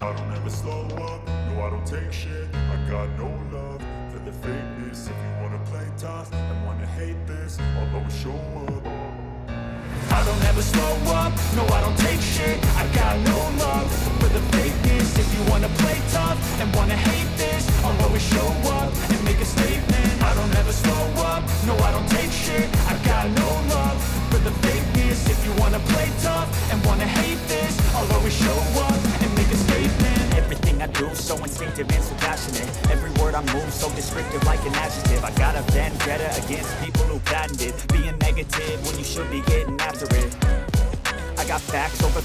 I don't ever slow up, no I don't take shit. I got no love for the fakeness. If you wanna play tough and wanna hate this, I'll always show up. I don't ever slow up, no I don't take shit. I got no love for the fakeness. If you wanna play tough and wanna hate this, I'll always show up and make a statement. I don't ever slow up, no I don't take shit. I got no love for the fakeness. If you wanna play tough and wanna hate this, I'll always show up and make a statement. Everything I do so instinctive and so passionate. Every word I move so descriptive like an adjective. I got a vendetta against people who patented being negative when you should be getting after it. I got facts over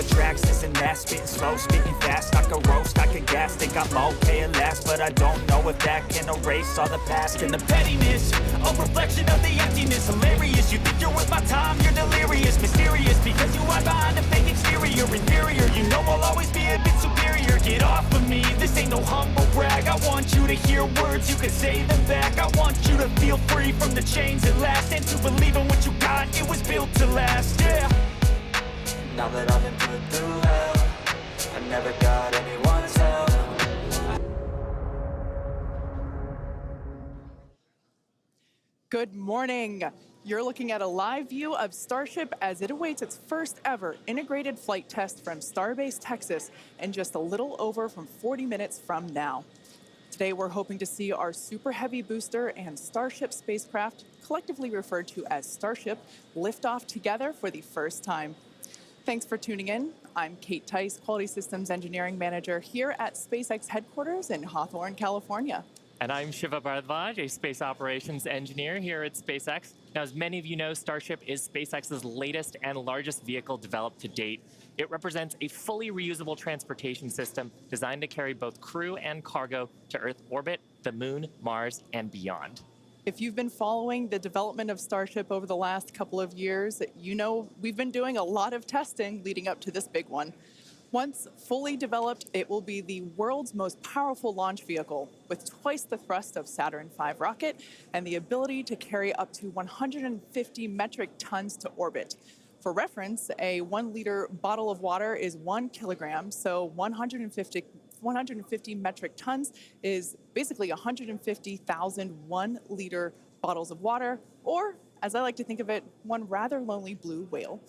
tracks, this and that, spitting slow, speaking fast. I could roast, I could gas, think I'm okay at last, but I don't know if that can erase all the past and the pettiness. A reflection of the emptiness, hilarious. You think you're worth my time, you're delirious, mysterious, because you hide behind a fake exterior, inferior. You know I'll always be a bit superior. Get off of me, this ain't no humble brag. I want you to hear words, you can say them back. I want you to feel free from the chains at last, and to believe in what you got, it was built to last, yeah. Now that I've been put through hell, I never got anyone's help. Good morning. You're looking at a live view of Starship as it awaits its first ever integrated flight test from Starbase, Texas, in just a little over from 40 minutes from now. Today, we're hoping to see our Super Heavy booster and Starship spacecraft, collectively referred to as Starship, lift off together for the first time. Thanks for tuning in. I'm Kate Tice, Quality Systems Engineering Manager here at SpaceX headquarters in Hawthorne, California. And I'm Shiva Bharadwaj, a Space Operations Engineer here at SpaceX. Now, as many of you know, Starship is SpaceX's latest and largest vehicle developed to date. It represents a fully reusable transportation system designed to carry both crew and cargo to Earth orbit, the Moon, Mars, and beyond. If you've been following the development of Starship over the last couple of years, you know we've been doing a lot of testing leading up to this big one. Once fully developed, it will be the world's most powerful launch vehicle, with twice the thrust of Saturn V rocket and the ability to carry up to 150 metric tons to orbit. For reference, a 1-liter bottle of water is 1 kilogram, so 150 metric tons is basically 150,000 1-liter bottles of water, or, as I like to think of it, one rather lonely blue whale.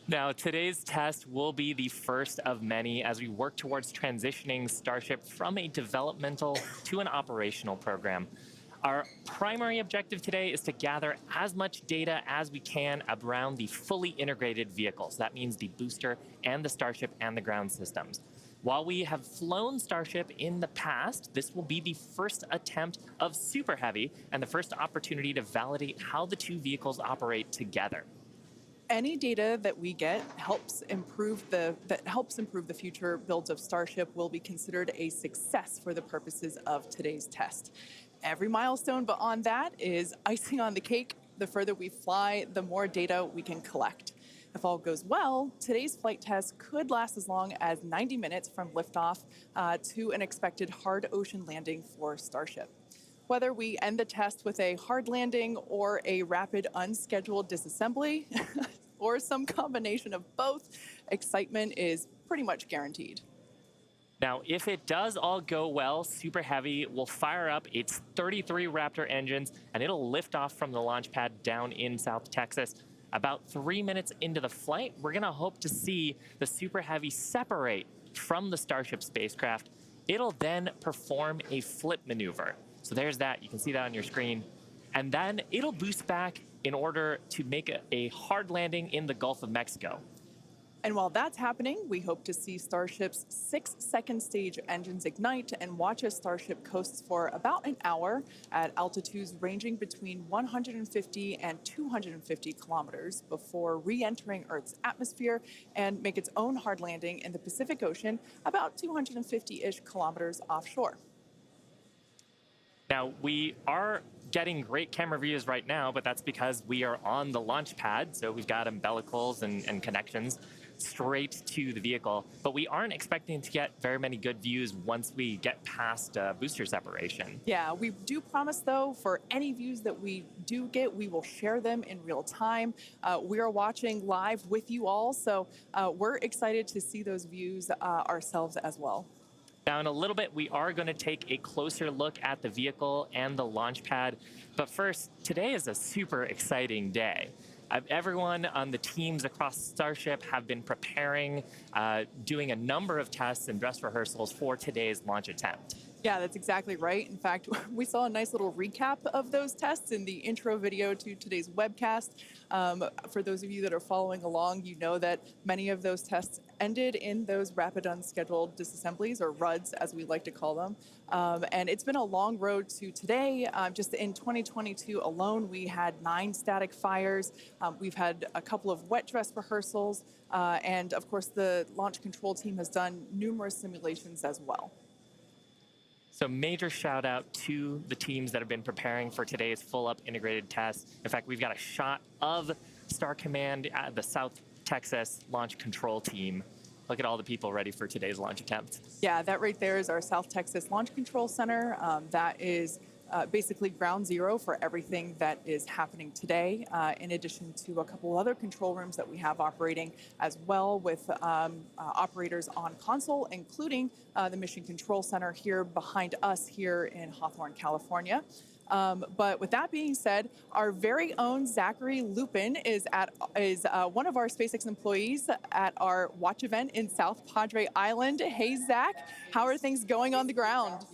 Now, today's test will be the first of many as we work towards transitioning Starship from a developmental to an operational program. Our primary objective today is to gather as much data as we can around the fully integrated vehicles. That means the booster and the Starship and the ground systems. While we have flown Starship in the past, this will be the first attempt of Super Heavy and the first opportunity to validate how the two vehicles operate together. Any data that we get helps improve the future builds of Starship will be considered a success for the purposes of today's test. Every milestone beyond that is icing on the cake. The further we fly, the more data we can collect. If all goes well, today's flight test could last as long as 90 minutes from liftoff to an expected hard ocean landing for Starship. Whether we end the test with a hard landing or a rapid unscheduled disassembly, or some combination of both, excitement is pretty much guaranteed. Now, if it does all go well, Super Heavy will fire up its 33 Raptor engines and it'll lift off from the launch pad down in South Texas. About 3 minutes into the flight, we're going to hope to see the Super Heavy separate from the Starship spacecraft. It'll then perform a flip maneuver. So there's that. You can see that on your screen. And then it'll boost back in order to make a hard landing in the Gulf of Mexico. And while that's happening, we hope to see Starship's 6-second stage engines ignite and watch as Starship coasts for about an hour at altitudes ranging between 150 and 250 kilometers before re-entering Earth's atmosphere and make its own hard landing in the Pacific Ocean about 250-ish kilometers offshore. Now, we are getting great camera views right now, but that's because we are on the launch pad, so we've got umbilicals and connections. straight to the vehicle, but we aren't expecting to get very many good views once we get past booster separation. Yeah, we do promise, though, for any views that we do get, we will share them in real time. We are watching live with you all, so we're excited to see those views ourselves as well. Now, in a little bit, we are going to take a closer look at the vehicle and the launch pad. But first, today is a super exciting day. Everyone on the teams across Starship have been preparing, doing a number of tests and dress rehearsals for today's launch attempt. Yeah, that's exactly right. In fact, we saw a nice little recap of those tests in the intro video to today's webcast. For those of you that are following along, you know that many of those tests ended in those rapid unscheduled disassemblies, or RUDs as we like to call them. And it's been a long road to today. Just in 2022 alone, we had 9 static fires. We've had a couple of wet dress rehearsals. And of course, the launch control team has done numerous simulations as well. So major shout out to the teams that have been preparing for today's full-up integrated test. In fact, we've got a shot of Star Command at the South Texas launch control team. Look at all the people ready for today's launch attempt. Yeah, that right there is our South Texas Launch Control Center. That is basically ground zero for everything that is happening today, in addition to a couple other control rooms that we have operating as well, with operators on console, including the Mission Control Center here behind us here in Hawthorne, California. But with that being said, our very own Zachary Lupin is one of our SpaceX employees at our watch event in South Padre Island. Hey, Zach, how are things going on the ground?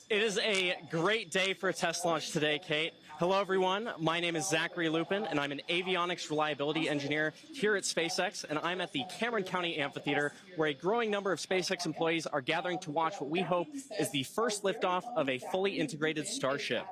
It is a great day for a test launch today, Kate. Hello, everyone. My name is Zachary Lupin, and I'm an avionics reliability engineer here at SpaceX, and I'm at the Cameron County Amphitheater, where a growing number of SpaceX employees are gathering to watch what we hope is the first liftoff of a fully integrated Starship.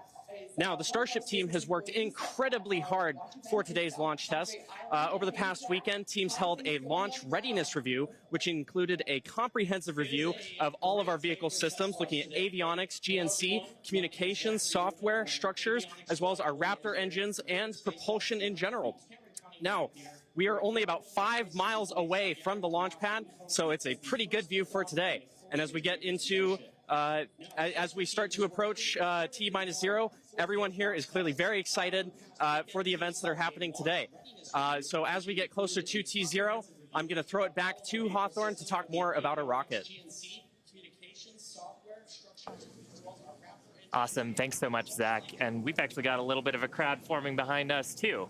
Now, the Starship team has worked incredibly hard for today's launch test. Over the past weekend, teams held a launch readiness review, which included a comprehensive review of all of our vehicle systems, looking at avionics, GNC, communications, software, structures, as well as our Raptor engines and propulsion in general. Now, we are only about 5 miles away from the launch pad, so it's a pretty good view for today. And as we get into as we start to approach T-0, everyone here is clearly very excited for the events that are happening today. So as we get closer to T-0, I'm going to throw it back to Hawthorne to talk more about our rocket. Awesome. Thanks so much, Zach. And we've actually got a little bit of a crowd forming behind us, too.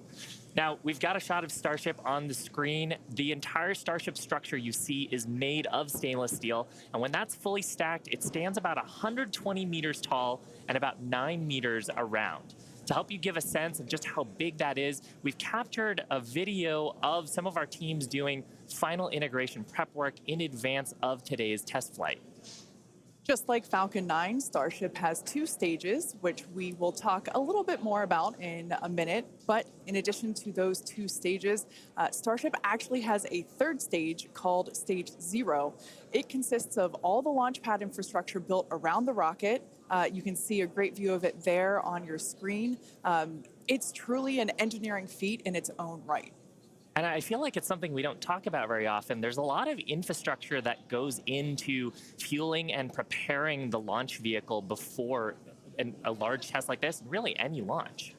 Now, we've got a shot of Starship on the screen. The entire Starship structure you see is made of stainless steel. And when that's fully stacked, it stands about 120 meters tall and about 9 meters around. To help you give a sense of just how big that is, we've captured a video of some of our teams doing final integration prep work in advance of today's test flight. Just like Falcon 9, Starship has 2 stages, which we will talk a little bit more about in a minute. But in addition to those 2 stages, Starship actually has a 3rd stage called Stage 0. It consists of all the launch pad infrastructure built around the rocket. You can see a great view of it there on your screen. It's truly an engineering feat in its own right. And I feel like it's something we don't talk about very often. There's a lot of infrastructure that goes into fueling and preparing the launch vehicle before a large test like this, really any launch.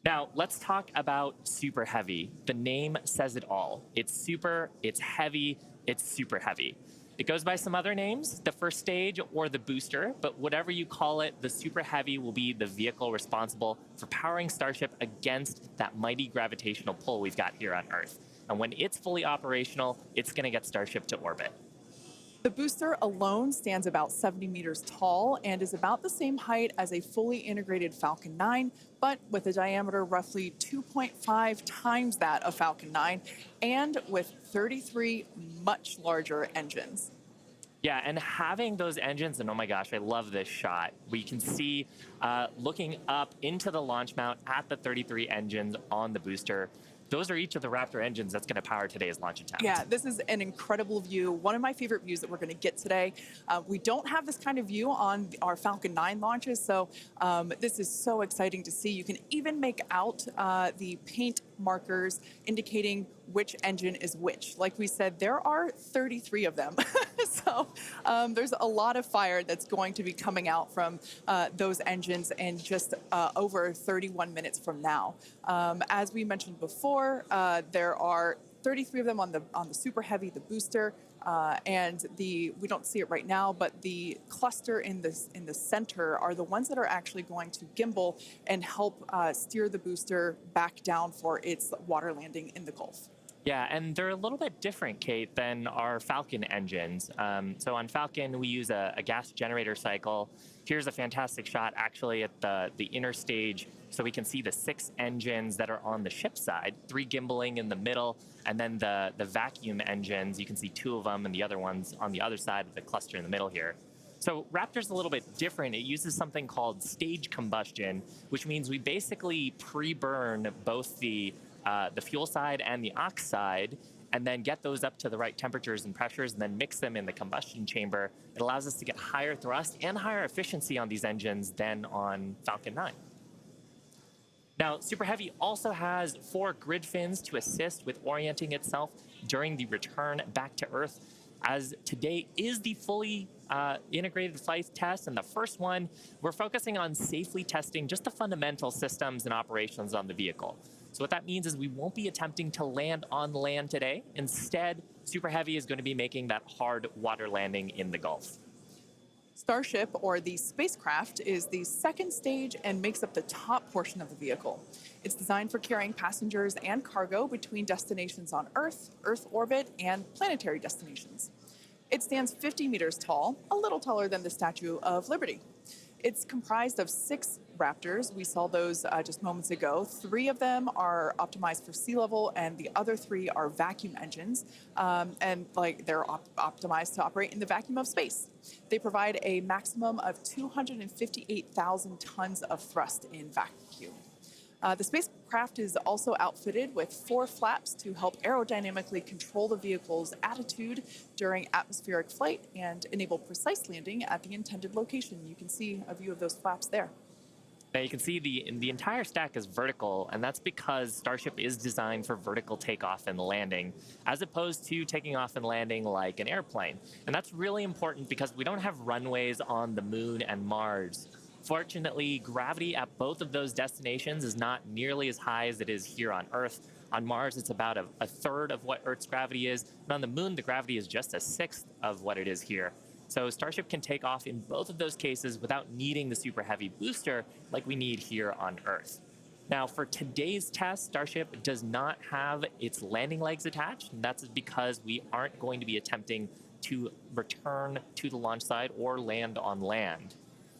Now, let's talk about Super Heavy. The name says it all. It's super, it's heavy, it's super heavy. It goes by some other names, the first stage or the booster, but whatever you call it, the Super Heavy will be the vehicle responsible for powering Starship against that mighty gravitational pull we've got here on Earth. And when it's fully operational, it's going to get Starship to orbit. The booster alone stands about 70 meters tall and is about the same height as a fully integrated Falcon 9, but with a diameter roughly 2.5 times that of Falcon 9 and with 33 much larger engines. Yeah, and having those engines, and oh my gosh, I love this shot. We can see looking up into the launch mount at the 33 engines on the booster. Those are each of the Raptor engines that's going to power today's launch attempt. Yeah, this is an incredible view. One of my favorite views that we're going to get today. We don't have this kind of view on our Falcon 9 launches, so this is so exciting to see. You can even make out the paint markers indicating which engine is which. Like we said, there are 33 of them. So there's a lot of fire that's going to be coming out from those engines in just over 31 minutes from now. As we mentioned before, there are 33 of them on the Super Heavy, the booster, and we don't see it right now, but the cluster in the center are the ones that are actually going to gimbal and help steer the booster back down for its water landing in the Gulf. Yeah, and they're a little bit different, Kate, than our Falcon engines. So on Falcon, we use a gas generator cycle. Here's a fantastic shot, actually, at the inner stage, so we can see the 6 engines that are on the ship side, 3 gimbaling in the middle, and then the vacuum engines, you can see 2 of them, and the other ones on the other side of the cluster in the middle here. So Raptor's a little bit different. It uses something called stage combustion, which means we basically pre-burn both the fuel side and the aux side, and then get those up to the right temperatures and pressures, and then mix them in the combustion chamber. It allows us to get higher thrust and higher efficiency on these engines than on Falcon 9. Now, Super Heavy also has 4 grid fins to assist with orienting itself during the return back to Earth, as today is the fully integrated flight test, and the first one, we're focusing on safely testing just the fundamental systems and operations on the vehicle. So what that means is we won't be attempting to land on land today. Instead, Super Heavy is going to be making that hard water landing in the Gulf. Starship, or the spacecraft, is the second stage and makes up the top portion of the vehicle. It's designed for carrying passengers and cargo between destinations on Earth, Earth orbit, and planetary destinations. It stands 50 meters tall, a little taller than the Statue of Liberty. It's comprised of 6 Raptors. We saw those just moments ago. 3 of them are optimized for sea level, and the other 3 are vacuum engines, and they're optimized to operate in the vacuum of space. They provide a maximum of 258,000 tons of thrust in vacuum. The spacecraft is also outfitted with 4 flaps to help aerodynamically control the vehicle's attitude during atmospheric flight and enable precise landing at the intended location. You can see a view of those flaps there. Now you can see the entire stack is vertical, and that's because Starship is designed for vertical takeoff and landing, as opposed to taking off and landing like an airplane. And that's really important because we don't have runways on the Moon and Mars. Fortunately, gravity at both of those destinations is not nearly as high as it is here on Earth. On Mars, it's about a third of what Earth's gravity is, and on the Moon, the gravity is just a sixth of what it is here. So Starship can take off in both of those cases without needing the Super Heavy booster like we need here on Earth. Now, for today's test, Starship does not have its landing legs attached, and that's because we aren't going to be attempting to return to the launch site or land on land.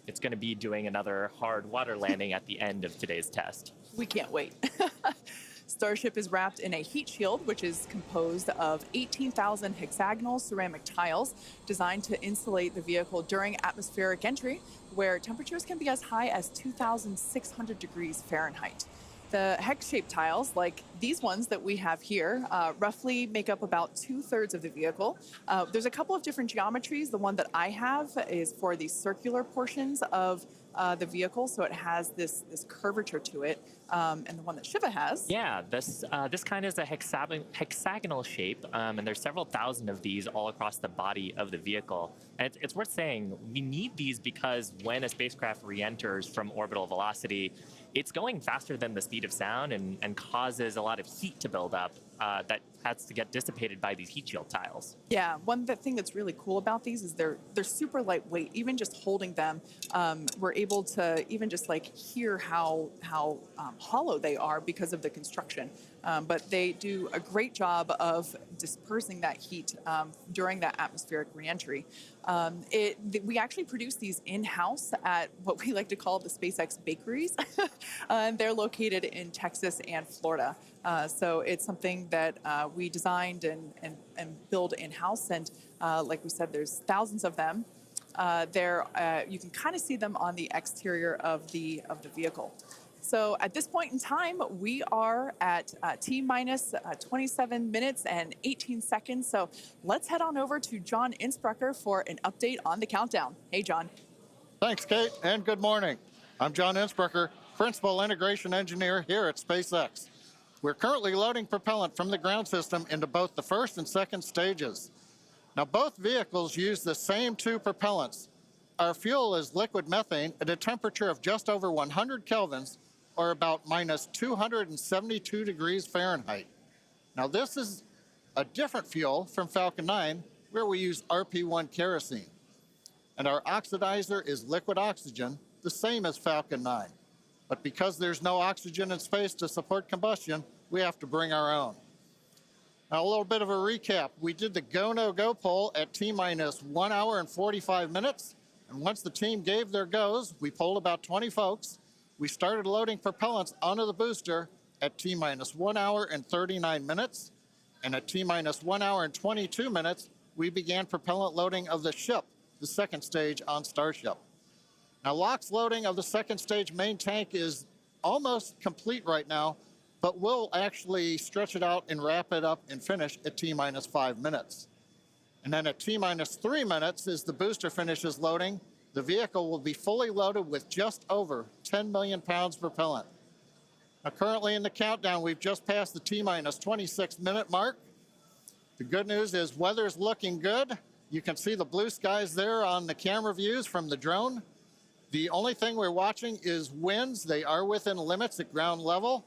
It's going to be doing another hard water landing at the end of today's test. We can't wait. Starship is wrapped in a heat shield, which is composed of 18,000 hexagonal ceramic tiles designed to insulate the vehicle during atmospheric entry, where temperatures can be as high as 2,600 degrees Fahrenheit. The hex-shaped tiles, like these ones that we have here, roughly make up about 2/3 of the vehicle. There's a couple of different geometries. The one that I have is for the circular portions of the vehicle, so it has this curvature to it, and the one that Shiva has. Yeah, this kind is a hexagonal shape, and there's several thousand of these all across the body of the vehicle. And it's worth saying we need these because when a spacecraft re-enters from orbital velocity, it's going faster than the speed of sound and causes a lot of heat to build up that has to get dissipated by these heat shield tiles. Yeah, thing that's really cool about these is they're super lightweight. Even just holding them, we're able to even just like hear how hollow they are because of the construction. But they do a great job of dispersing that heat during that atmospheric reentry. We actually produce these in-house at what we like to call the SpaceX bakeries. And they're located in Texas and Florida. So it's something that we designed and build in-house. And like we said, there's thousands of them. You can kind of see them on the exterior of the vehicle. So at this point in time, we are at T-minus 27 minutes and 18 seconds. So let's head on over to John Innsbrucker for an update on the countdown. Hey, John. Thanks, Kate, and good morning. I'm John Innsbrucker, Principal Integration Engineer here at SpaceX. We're currently loading propellant from the ground system into both the first and second stages. Now, both vehicles use the same two propellants. Our fuel is liquid methane at a temperature of just over 100 kelvins, or about minus 272 degrees Fahrenheit. Now, this is a different fuel from Falcon 9, where we use RP1 kerosene. And our oxidizer is liquid oxygen, the same as Falcon 9. But because there's no oxygen in space to support combustion, we have to bring our own. Now, a little bit of a recap. We did the go, no go poll at T-minus 1 hour and 45 minutes. And once the team gave their goes, we polled about 20 folks. We started loading propellants onto the booster at T-minus 1 hour and 39 minutes. And at T-minus 1 hour and 22 minutes, we began propellant loading of the ship, the second stage on Starship. Now, LOX loading of the second stage main tank is almost complete right now, but we'll actually stretch it out and wrap it up and finish at T-minus 5 minutes. And then at T-minus 3 minutes, as the booster finishes loading, the vehicle will be fully loaded with just over 10 million pounds propellant. Now, currently in the countdown, we've just passed the T-minus 26 minute mark. The good news is weather's looking good. You can see the blue skies there on the camera views from the drone. The only thing we're watching is winds. They are within limits at ground level.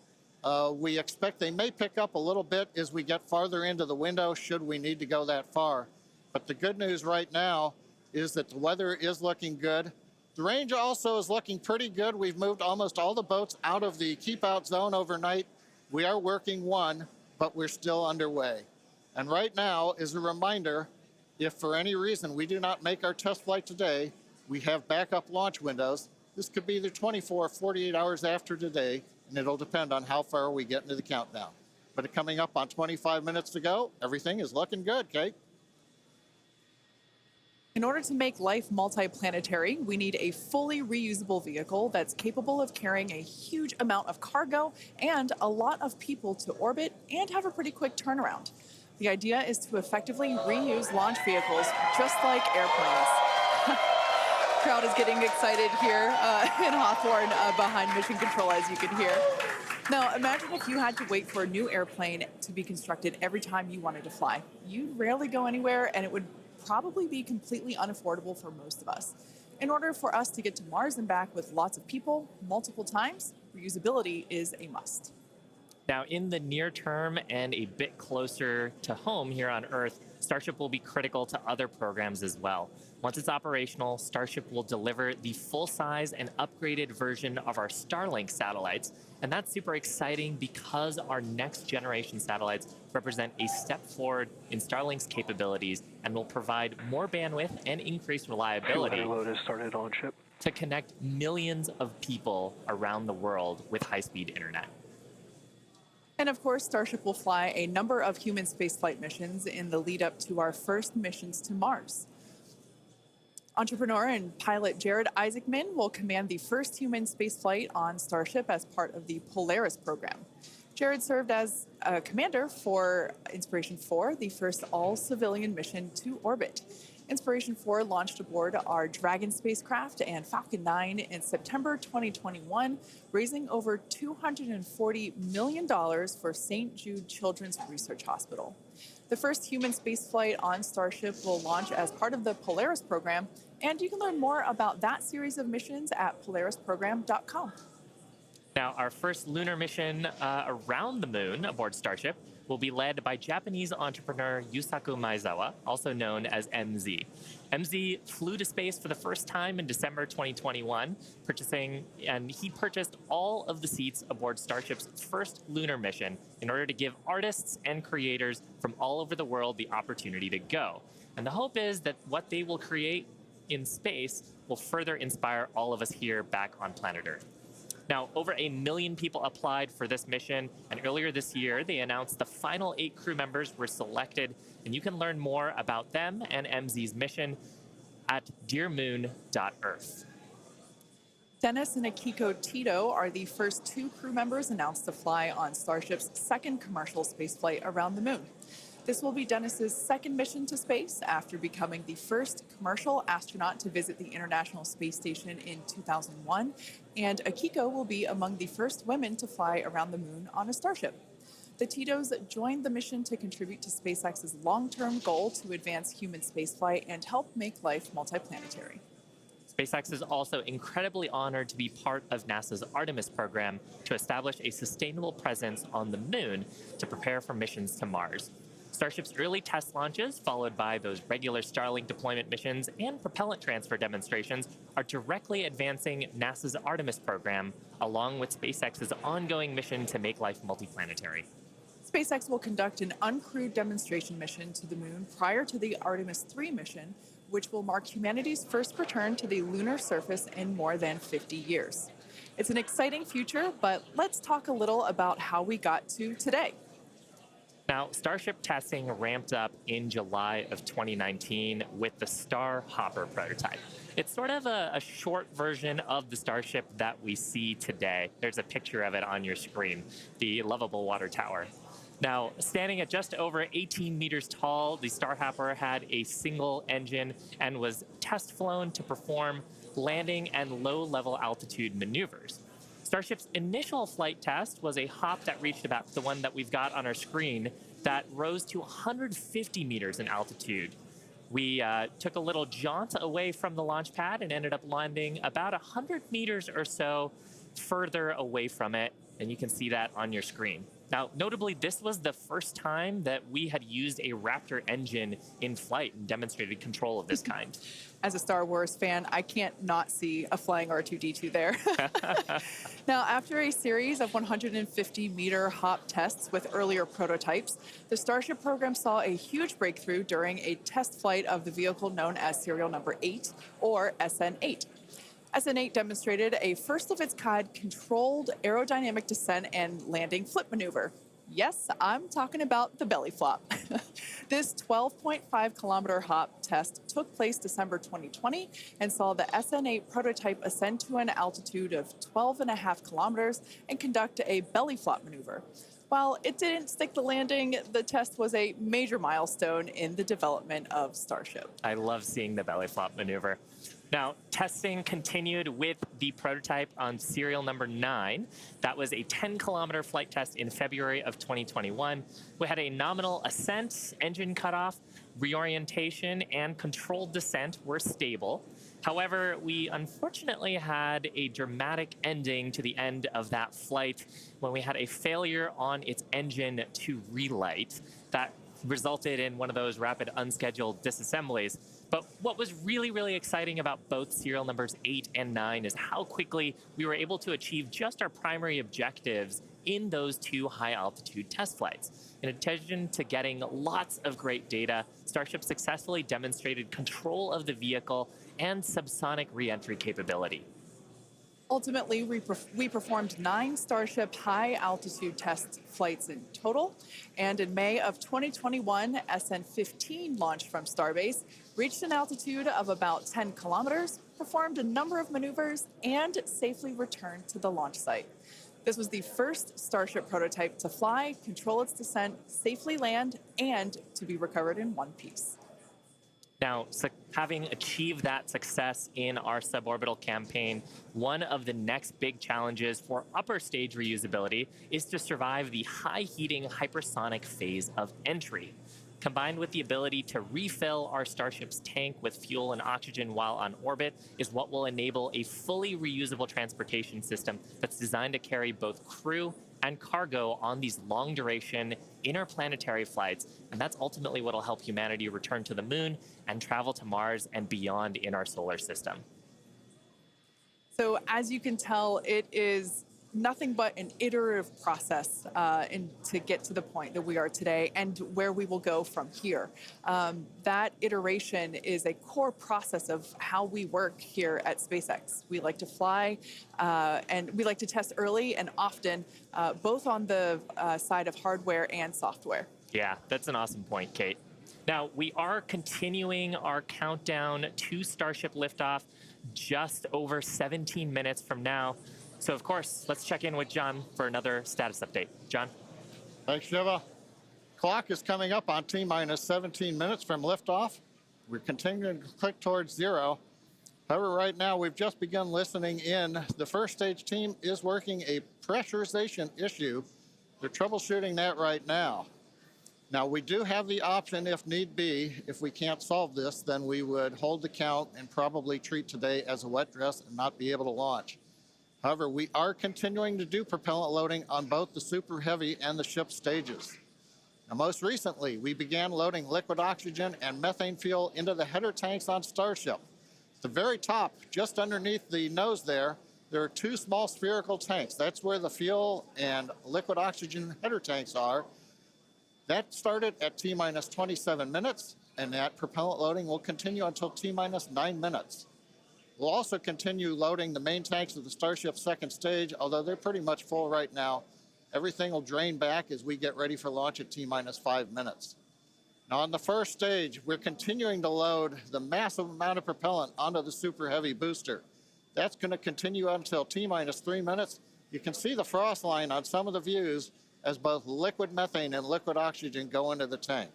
We expect they may pick up a little bit as we get farther into the window should we need to go that far. But the good news right now is that the weather is looking good. The range also is looking pretty good. We've moved almost all the boats out of the keep out zone overnight. We are working one, but we're still underway. And right now, as a reminder, if for any reason we do not make our test flight today, we have backup launch windows. This could be either 24 or 48 hours after today, and it'll depend on how far we get into the countdown. But coming up on 25 minutes to go, everything is looking good, Kate. In order to make life multiplanetary, we need a fully reusable vehicle that's capable of carrying a huge amount of cargo and a lot of people to orbit and have a pretty quick turnaround. The idea is to effectively reuse launch vehicles just like airplanes. Crowd is getting excited here in Hawthorne behind Mission Control, as you can hear. Now, imagine if you had to wait for a new airplane to be constructed every time you wanted to fly. You'd rarely go anywhere, and it would probably be completely unaffordable for most of us. In order for us to get to Mars and back with lots of people, multiple times, reusability is a must. Now, in the near term and a bit closer to home here on Earth, Starship will be critical to other programs as well. Once it's operational, Starship will deliver the full-size and upgraded version of our Starlink satellites. And that's super exciting because our next generation satellites represent a step forward in Starlink's capabilities and will provide more bandwidth and increased reliability to connect millions of people around the world with high-speed internet. And of course, Starship will fly a number of human spaceflight missions in the lead up to our first missions to Mars. Entrepreneur and pilot Jared Isaacman will command the first human spaceflight on Starship as part of the Polaris program. Jared served as a commander for Inspiration 4, the first all-civilian mission to orbit. Inspiration 4 launched aboard our Dragon spacecraft and Falcon 9 in September 2021, raising over $240 million for St. Jude Children's Research Hospital. The first human spaceflight on Starship will launch as part of the Polaris program, and you can learn more about that series of missions at polarisprogram.com. Now, our first lunar mission around the moon aboard Starship will be led by Japanese entrepreneur Yusaku Maezawa, also known as MZ. MZ flew to space for the first time in December 2021, and he purchased all of the seats aboard Starship's first lunar mission in order to give artists and creators from all over the world the opportunity to go. And the hope is that what they will create in space will further inspire all of us here back on planet Earth. Now, over 1 million people applied for this mission, and earlier this year, they announced the final 8 crew members were selected, and you can learn more about them and MZ's mission at dearmoon.earth. Dennis and Akiko Tito are the first 2 crew members announced to fly on Starship's second commercial spaceflight around the moon. This will be Dennis's second mission to space after becoming the first commercial astronaut to visit the International Space Station in 2001, and Akiko will be among the first women to fly around the moon on a Starship. The Titos joined the mission to contribute to SpaceX's long-term goal to advance human spaceflight and help make life multiplanetary. SpaceX is also incredibly honored to be part of NASA's Artemis program to establish a sustainable presence on the moon to prepare for missions to Mars. Starship's early test launches, followed by those regular Starlink deployment missions and propellant transfer demonstrations, are directly advancing NASA's Artemis program, along with SpaceX's ongoing mission to make life multiplanetary. SpaceX will conduct an uncrewed demonstration mission to the moon prior to the Artemis 3 mission, which will mark humanity's first return to the lunar surface in more than 50 years. It's an exciting future, but let's talk a little about how we got to today. Now, Starship testing ramped up in July of 2019 with the Star Hopper prototype. It's sort of a short version of the Starship that we see today. There's a picture of it on your screen, the lovable water tower. Now, standing at just over 18 meters tall, the Star Hopper had a single engine and was test flown to perform landing and low-level altitude maneuvers. Starship's initial flight test was a hop that reached about the one that we've got on our screen that rose to 150 meters in altitude. We took a little jaunt away from the launch pad and ended up landing about 100 meters or so further away from it, and you can see that on your screen. Now, notably, this was the first time that we had used a Raptor engine in flight and demonstrated control of this kind. As a Star Wars fan, I can't not see a flying R2-D2 there. Now, after a series of 150-meter hop tests with earlier prototypes, the Starship program saw a huge breakthrough during a test flight of the vehicle known as serial number 8, or SN8. SN8 demonstrated a first-of-its-kind controlled aerodynamic descent and landing flip maneuver. Yes, I'm talking about the belly flop. This 12.5-kilometer hop test took place December 2020 and saw the SN8 prototype ascend to an altitude of 12.5 kilometers and conduct a belly flop maneuver. While it didn't stick the landing, the test was a major milestone in the development of Starship. I love seeing the belly flop maneuver. Now, testing continued with the prototype on serial number 9. That was a 10-kilometer flight test in February of 2021. We had a nominal ascent, engine cutoff, reorientation, and controlled descent were stable. However, we unfortunately had a dramatic ending to the end of that flight when we had a failure on its engine to relight. That resulted in one of those rapid unscheduled disassemblies. But what was really, really exciting about both serial numbers 8 and 9 is how quickly we were able to achieve just our primary objectives in those 2 high-altitude test flights. In addition to getting lots of great data, Starship successfully demonstrated control of the vehicle and subsonic re-entry capability. Ultimately, we performed 9 Starship high-altitude test flights in total, and in May of 2021, SN15 launched from Starbase, reached an altitude of about 10 kilometers, performed a number of maneuvers, and safely returned to the launch site. This was the first Starship prototype to fly, control its descent, safely land, and to be recovered in one piece. Now, having achieved that success in our suborbital campaign, one of the next big challenges for upper stage reusability is to survive the high heating hypersonic phase of entry. Combined with the ability to refill our Starship's tank with fuel and oxygen while on orbit is what will enable a fully reusable transportation system that's designed to carry both crew and cargo on these long-duration interplanetary flights, and that's ultimately what will help humanity return to the moon and travel to Mars and beyond in our solar system. So as you can tell, it is nothing but an iterative process to get to the point that we are today and where we will go from here. That iteration is a core process of how we work here at SpaceX. We like to fly and we like to test early and often, both on the side of hardware and software. Yeah, that's an awesome point, Kate. Now, we are continuing our countdown to Starship liftoff just over 17 minutes from now. So, of course, let's check in with John for another status update. John? Thanks, Shiva. Clock is coming up on T-minus 17 minutes from liftoff. We're continuing to click towards 0. However, right now, we've just begun listening in. The first stage team is working a pressurization issue They're troubleshooting that right now. Now, we do have the option, if need be, if we can't solve this, then we would hold the count and probably treat today as a wet dress and not be able to launch. However, we are continuing to do propellant loading on both the Super Heavy and the ship stages. Now, most recently, we began loading liquid oxygen and methane fuel into the header tanks on Starship. At the very top, just underneath the nose there are two small spherical tanks. That's where the fuel and liquid oxygen header tanks are. That started at T-minus 27 minutes, and that propellant loading will continue until T-minus 9 minutes. We'll also continue loading the main tanks of the Starship second stage, although they're pretty much full right now. Everything will drain back as we get ready for launch at T-minus 5 minutes. Now, on the first stage, we're continuing to load the massive amount of propellant onto the Super Heavy booster. That's going to continue until T-minus 3 minutes. You can see the frost line on some of the views as both liquid methane and liquid oxygen go into the tank.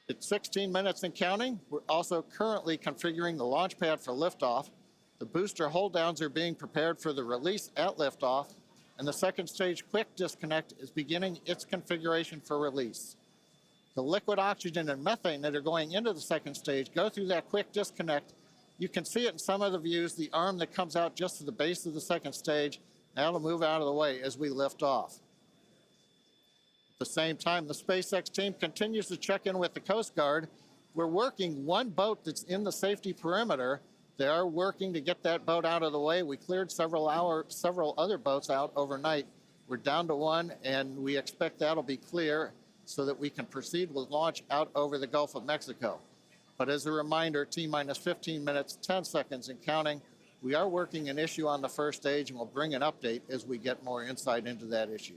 At 16 minutes and counting, we're also currently configuring the launch pad for liftoff. The booster hold downs are being prepared for the release at liftoff, and the second stage quick disconnect is beginning its configuration for release. The liquid oxygen and methane that are going into the second stage go through that quick disconnect. You can see it in some of the views, the arm that comes out just to the base of the second stage. That'll move out of the way as we lift off. At the same time, the SpaceX team continues to check in with the Coast Guard. We're working one boat that's in the safety perimeter. They are working to get that boat out of the way. We cleared several other boats out overnight. We're down to one, and we expect that'll be clear so that we can proceed with launch out over the Gulf of Mexico. But as a reminder, T-minus 15 minutes, 10 seconds and counting. We are working an issue on the first stage, and we'll bring an update as we get more insight into that issue.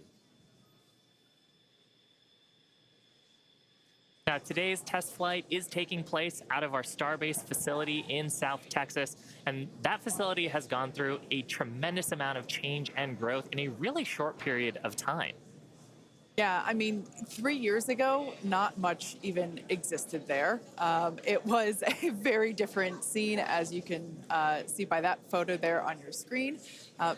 Now, today's test flight is taking place out of our Starbase facility in South Texas, and that facility has gone through a tremendous amount of change and growth in a really short period of time. Yeah, I mean, 3 years ago, not much even existed there. It was a very different scene, as you can see by that photo there on your screen.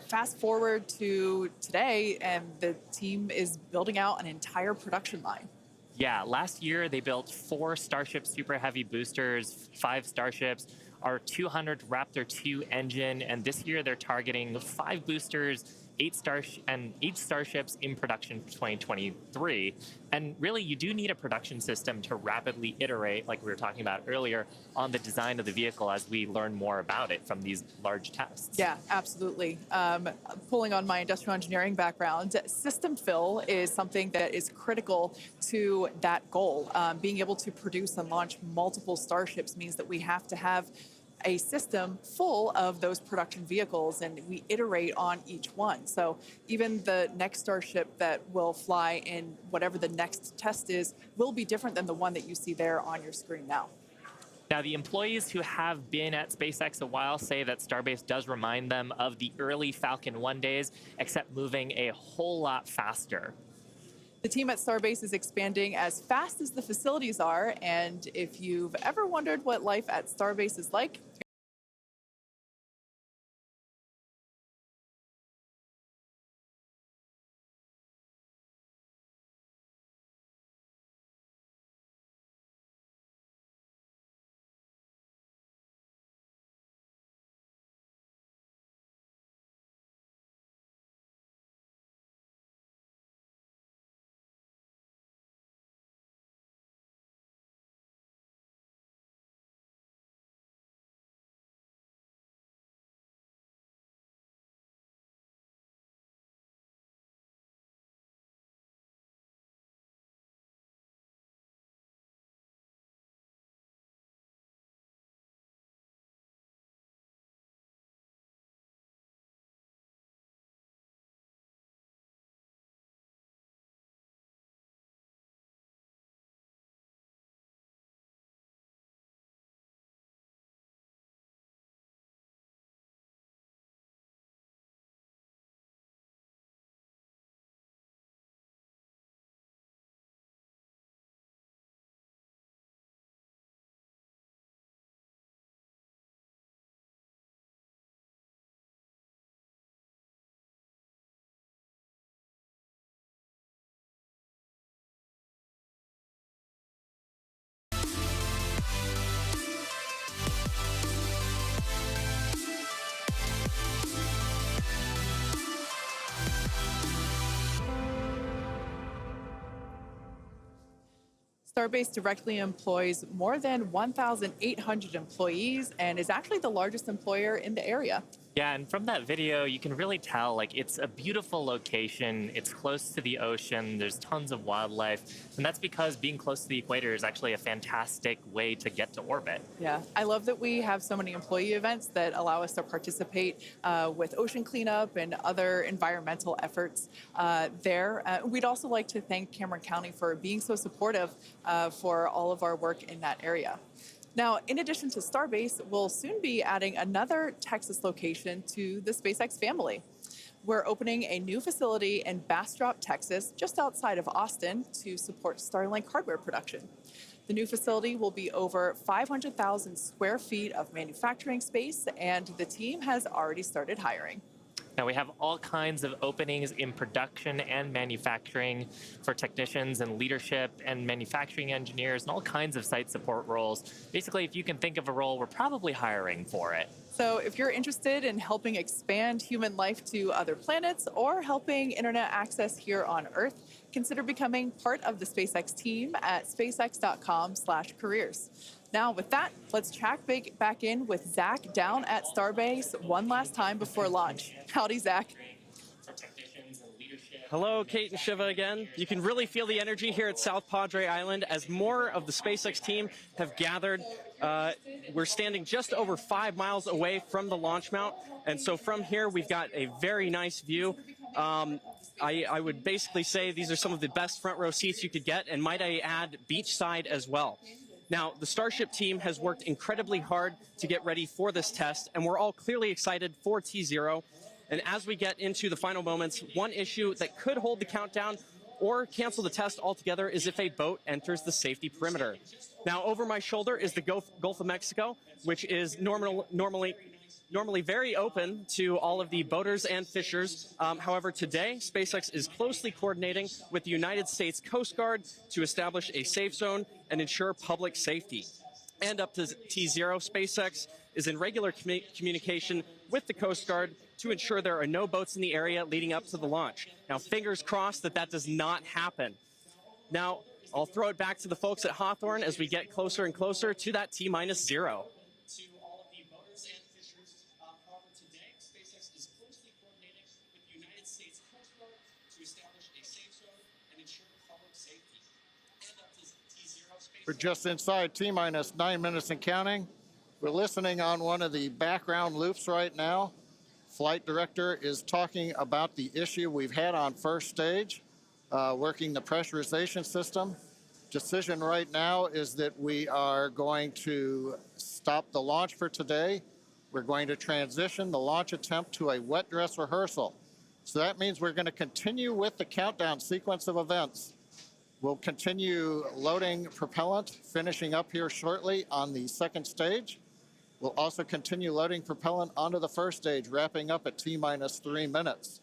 Fast forward to today, and the team is building out an entire production line. Yeah, last year they built 4 Starship Super Heavy boosters, 5 Starships, our 200 Raptor 2 engine, and this year they're targeting 5 boosters, 8 Starships in production for 2023. And really, you do need a production system to rapidly iterate, like we were talking about earlier, on the design of the vehicle as we learn more about it from these large tests. Yeah, absolutely. Pulling on my industrial engineering background, system fill is something that is critical to that goal. Being able to produce and launch multiple Starships means that we have to have a system full of those production vehicles, and we iterate on each one. So even the next Starship that will fly in whatever the next test is will be different than the one that you see there on your screen now. Now, the employees who have been at SpaceX a while say that Starbase does remind them of the early Falcon 1 days, except moving a whole lot faster. The team at Starbase is expanding as fast as the facilities are, and if you've ever wondered what life at Starbase is like, Starbase directly employs more than 1,800 employees and is actually the largest employer in the area. Yeah, and from that video, you can really tell, like, it's a beautiful location. It's close to the ocean. There's tons of wildlife. And that's because being close to the equator is actually a fantastic way to get to orbit. Yeah, I love that we have so many employee events that allow us to participate with ocean cleanup and other environmental efforts there. We'd also like to thank Cameron County for being so supportive for all of our work in that area. Now, in addition to Starbase, we'll soon be adding another Texas location to the SpaceX family. We're opening a new facility in Bastrop, Texas, just outside of Austin, to support Starlink hardware production. The new facility will be over 500,000 square feet of manufacturing space, and the team has already started hiring. Now, we have all kinds of openings in production and manufacturing for technicians and leadership and manufacturing engineers and all kinds of site support roles. Basically, if you can think of a role, we're probably hiring for it. So if you're interested in helping expand human life to other planets or helping internet access here on Earth, consider becoming part of the SpaceX team at spacex.com/careers. Now, with that, let's check back in with Zach down at Starbase one last time before launch. Howdy, Zach. Hello, Kate and Shiva again. You can really feel the energy here at South Padre Island as more of the SpaceX team have gathered. We're standing just over 5 miles away from the launch mount, and so from here we've got a very nice view. I would basically say these are some of the best front row seats you could get, and might I add, beachside as well. Now, the Starship team has worked incredibly hard to get ready for this test, and we're all clearly excited for T0. And as we get into the final moments, one issue that could hold the countdown or cancel the test altogether is if a boat enters the safety perimeter. Now, over my shoulder is the Gulf of Mexico, which is normally very open to all of the boaters and fishers. However, today, SpaceX is closely coordinating with the United States Coast Guard to establish a safe zone and ensure public safety. And up to T0, SpaceX is in regular communication with the Coast Guard to ensure there are no boats in the area leading up to the launch. Now, fingers crossed that that does not happen. Now, I'll throw it back to the folks at Hawthorne as we get closer and closer to that T-0. We're just inside T-minus 9 minutes and counting. We're listening on one of the background loops right now. Flight director is talking about the issue we've had on first stage, working the pressurization system. Decision right now is that we are going to stop the launch for today. We're going to transition the launch attempt to a wet dress rehearsal. So that means we're going to continue with the countdown sequence of events. We'll continue loading propellant, finishing up here shortly on the second stage. We'll also continue loading propellant onto the first stage, wrapping up at T-minus 3 minutes.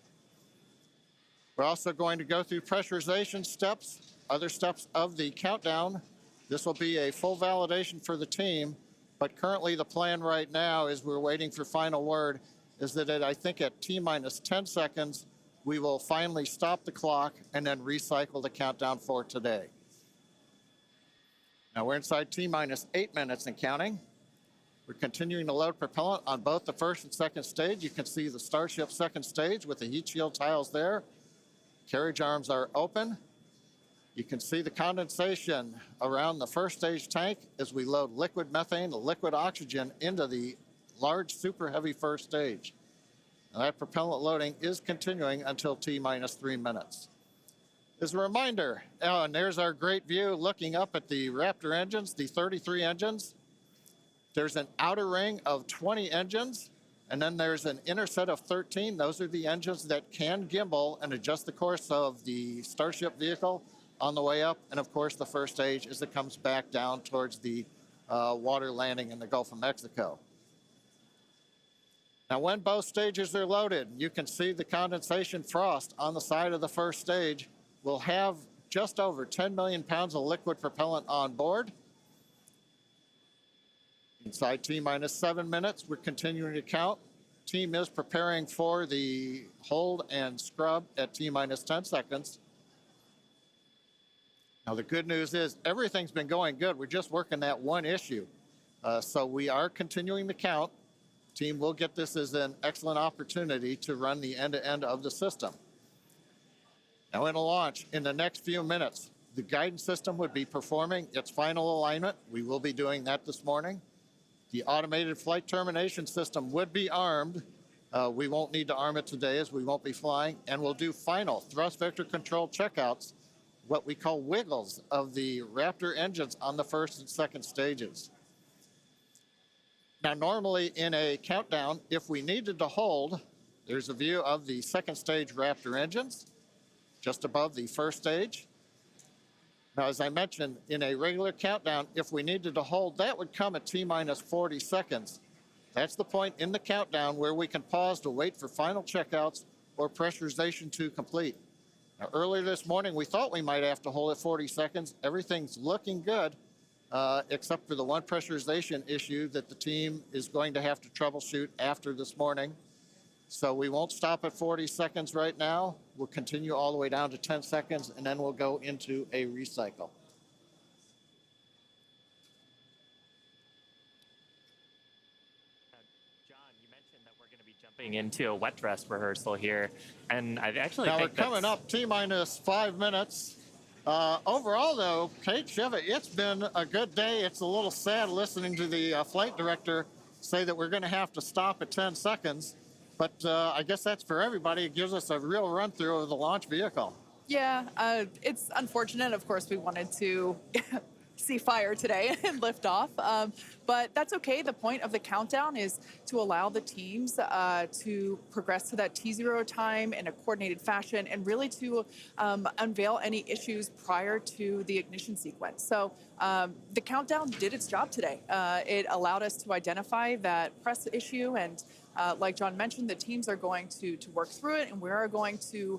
We're also going to go through pressurization steps, other steps of the countdown. This will be a full validation for the team, but currently the plan right now is we're waiting for final word, is that I think at T-minus 10 seconds, we will finally stop the clock and then recycle the countdown for today. Now we're inside T-minus 8 minutes and counting. We're continuing to load propellant on both the first and second stage. You can see the Starship second stage with the heat shield tiles there. Carriage arms are open. You can see the condensation around the first stage tank as we load liquid methane, liquid oxygen into the large super heavy first stage. And that propellant loading is continuing until T-minus 3 minutes. As a reminder, and there's our great view looking up at the Raptor engines, the 33 engines. There's an outer ring of 20 engines, and then there's an inner set of 13. Those are the engines that can gimbal and adjust the course of the Starship vehicle on the way up. And of course, the first stage as it comes back down towards the water landing in the Gulf of Mexico. Now, when both stages are loaded, you can see the condensation frost on the side of the first stage. We'll have just over 10 million pounds of liquid propellant on board. Inside T-minus 7 minutes, we're continuing to count. Team is preparing for the hold and scrub at T-minus 10 seconds. Now, the good news is everything's been going good. We're just working that one issue. So we are continuing the count. Team will get this as an excellent opportunity to run the end-to-end of the system. Now, in a launch, in the next few minutes, the guidance system would be performing its final alignment. We will be doing that this morning. The automated flight termination system would be armed. We won't need to arm it today as we won't be flying, and we'll do final thrust vector control checkouts, what we call wiggles of the Raptor engines on the first and second stages. Now, normally in a countdown, if we needed to hold, there's a view of the second stage Raptor engines just above the first stage. Now, as I mentioned, in a regular countdown, if we needed to hold, that would come at T-minus 40 seconds. That's the point in the countdown where we can pause to wait for final checkouts or pressurization to complete. Now, earlier this morning, we thought we might have to hold at 40 seconds. Everything's looking good, except for the one pressurization issue that the team is going to have to troubleshoot after this morning. So we won't stop at 40 seconds right now. We'll continue all the way down to 10 seconds, and then we'll go into a recycle. John, you mentioned that we're going to be jumping into a wet dress rehearsal here, and I actually now think we're coming up T-minus 5 minutes. Overall, though, Kate, Shiva, it's been a good day. It's a little sad listening to the flight director say that we're going to have to stop at 10 seconds. But I guess that's for everybody. It gives us a real run-through of the launch vehicle. Yeah, it's unfortunate. Of course, we wanted to see fire today and lift off, but that's okay. The point of the countdown is to allow the teams to progress to that T0 time in a coordinated fashion and really to unveil any issues prior to the ignition sequence. So the countdown did its job today. It allowed us to identify that press issue, and like John mentioned, the teams are going to work through it, and we are going to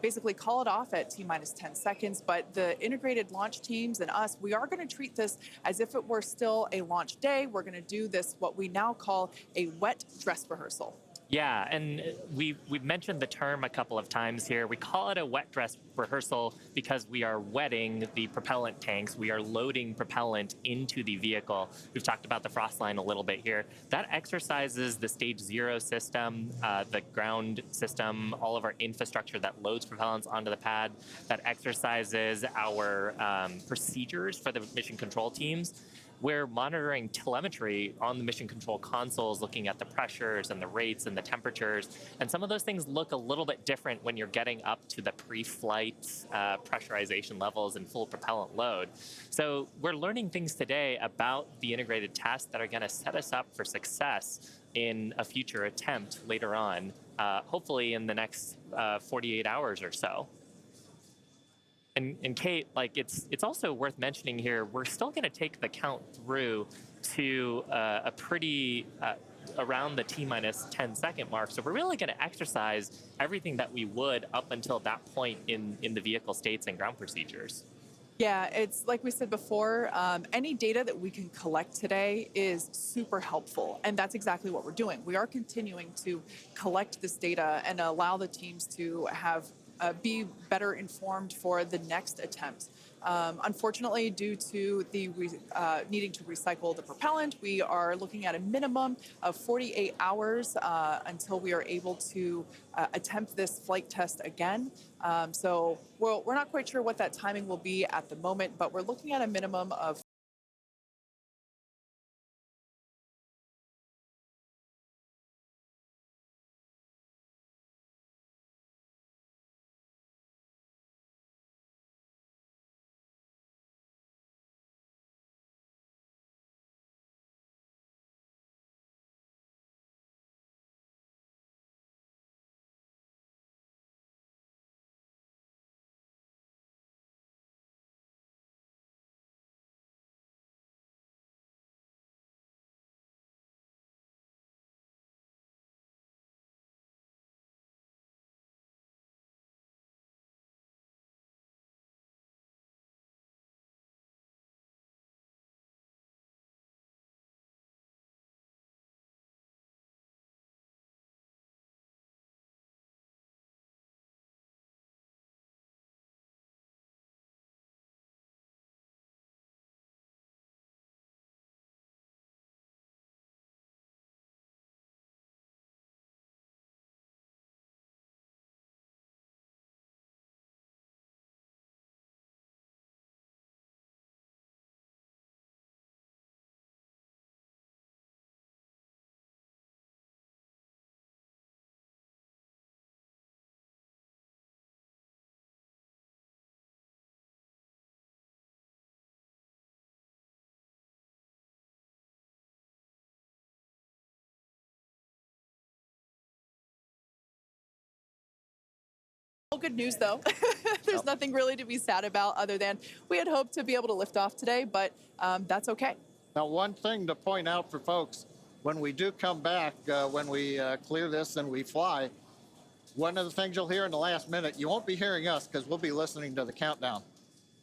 basically call it off at T-minus 10 seconds. But the integrated launch teams and us, we are going to treat this as if it were still a launch day. We're going to do this, what we now call a wet dress rehearsal. Yeah, and we've mentioned the term a couple of times here. We call it a wet dress rehearsal because we are wetting the propellant tanks. We are loading propellant into the vehicle. We've talked about the frost line a little bit here. That exercises the stage 0 system, the ground system, all of our infrastructure that loads propellants onto the pad. That exercises our procedures for the mission control teams. We're monitoring telemetry on the mission control consoles, looking at the pressures and the rates and the temperatures. And some of those things look a little bit different when you're getting up to the pre-flight pressurization levels and full propellant load. So we're learning things today about the integrated tests that are going to set us up for success in a future attempt later on, hopefully in the next 48 hours or so. And Kate, like it's also worth mentioning here, we're still going to take the count through to a pretty around the T-minus 10 second mark. So we're really going to exercise everything that we would up until that point in the vehicle states and ground procedures. Yeah, it's like we said before, any data that we can collect today is super helpful. And that's exactly what we're doing. We are continuing to collect this data and allow the teams to have be better informed for the next attempt. Unfortunately, due to the needing to recycle the propellant, we are looking at a minimum of 48 hours until we are able to attempt this flight test again. So we're not quite sure what that timing will be at the moment, but we're looking at a minimum of All good news, though. There's nothing really to be sad about other than we had hoped to be able to lift off today, but that's okay. Now, one thing to point out for folks, when we do come back, when we clear this and we fly, one of the things you'll hear in the last minute, you won't be hearing us because we'll be listening to the countdown.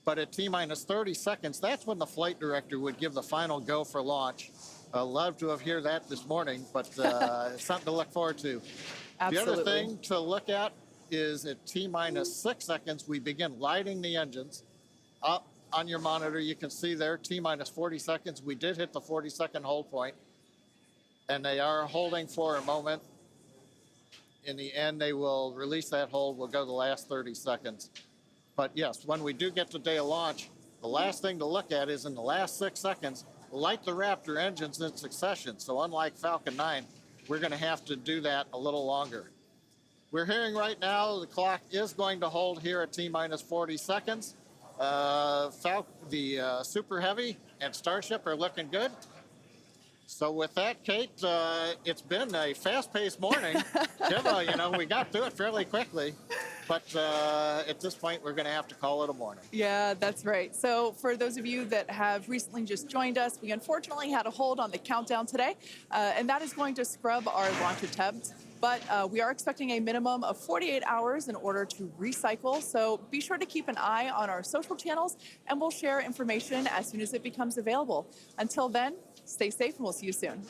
But at T-minus 30 seconds, that's when the flight director would give the final go for launch. Love to have heard that this morning, but it's something to look forward to. Absolutely. The other thing to look at is at T-minus 6 seconds, we begin lighting the engines. Up on your monitor, you can see there, T-minus 40 seconds. We did hit the 40-second hold point, and they are holding for a moment. In the end, they will release that hold. We'll go the last 30 seconds. But yes, when we do get to day of launch, the last thing to look at is in the last 6 seconds, light the Raptor engines in succession. So unlike Falcon 9, we're going to have to do that a little longer. We're hearing right now the clock is going to hold here at T-minus 40 seconds. The Super Heavy and Starship are looking good. So with that, Kate, it's been a fast-paced morning. We got through it fairly quickly. But at this point, we're going to have to call it a morning. Yeah, that's right. So for those of you that have recently just joined us, we unfortunately had a hold on the countdown today, and that is going to scrub our launch attempts. But we are expecting a minimum of 48 hours in order to recycle. So be sure to keep an eye on our social channels, and we'll share information as soon as it becomes available. Until then, stay safe, and we'll see you soon.